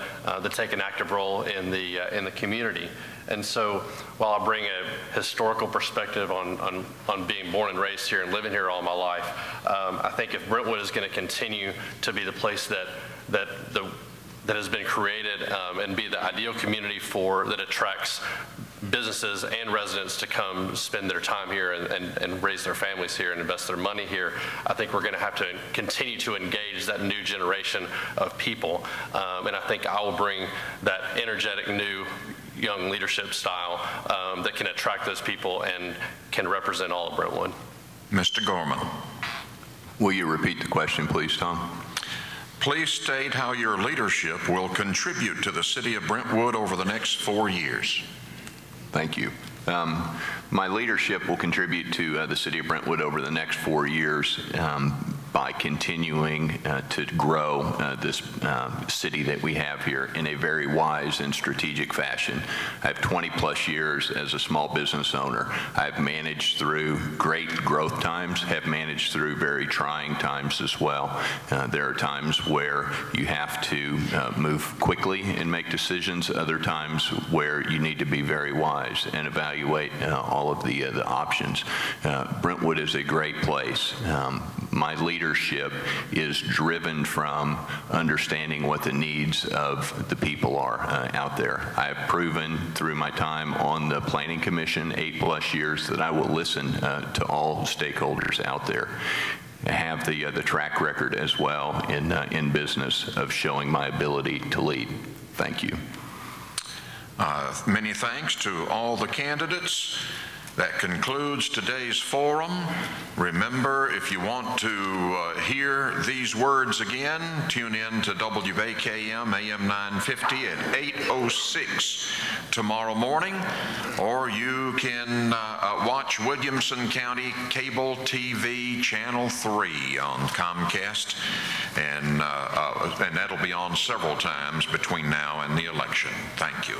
take an active role in the community. And so while I bring a historical perspective on being born and raised here and living here all my life, I think if Brentwood is going to continue to be the place that has been created and be the ideal community that attracts businesses and residents to come spend their time here and raise their families here and invest their money here, I think we're going to have to continue to engage that new generation of people. And I think I will bring that energetic new young leadership style that can attract those people and can represent all of Brentwood. Mr. Gorman. Will you repeat the question, please, Tom? Please state how your leadership will contribute to the city of Brentwood over the next 4 years. Thank you. My leadership will contribute to the city of Brentwood over the next 4 years by continuing to grow this city that we have here in a very wise and strategic fashion. I have 20+ years as a small business owner. I've managed through great growth times, have managed through very trying times as well. There are times where you have to move quickly and make decisions, other times where you need to be very wise and evaluate all of the options. Brentwood is a great place. My leadership is driven from understanding what the needs of the people are out there. I have proven through my time on the Planning Commission, 8+ years, that I will listen to all stakeholders out there. I have the track record as well in business of showing my ability to lead. Thank you. Many thanks to all the candidates. That concludes today's forum. Remember, if you want to hear these words again, tune in to WAKM AM 950 at 8:06 tomorrow morning, or you can watch Williamson County Cable TV Channel 3 on Comcast, and that'll be on several times between now and the election. Thank you.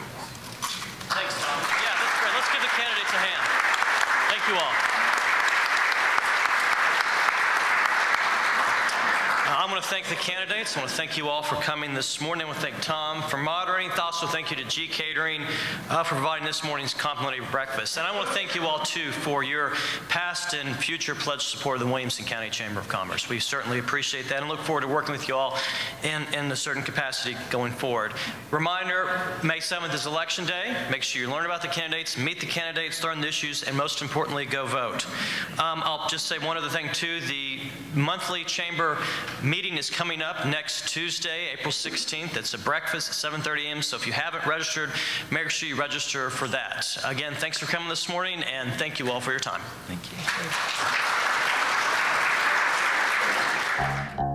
Thanks, Tom. Yeah, that's great. Let's give the candidates a hand. Thank you all. I want to thank the candidates. I want to thank you all for coming this morning. I want to thank Tom for moderating. Also thank you to G Catering for providing this morning's complimentary breakfast. And I want to thank you all, too, for your past and future pledge support of the Williamson County Chamber of Commerce. We certainly appreciate that and look forward to working with you all in a certain capacity going forward. Reminder, May 7th is Election Day. Make sure you learn about the candidates, meet the candidates, learn the issues, and most importantly, go vote. I'll just say one other thing, too. The monthly chamber meeting is coming up next Tuesday, April 16th. It's a breakfast at 7:30 a.m. So if you haven't registered, make sure you register for that. Again, thanks for coming this morning, and thank you all for your time. Thank you.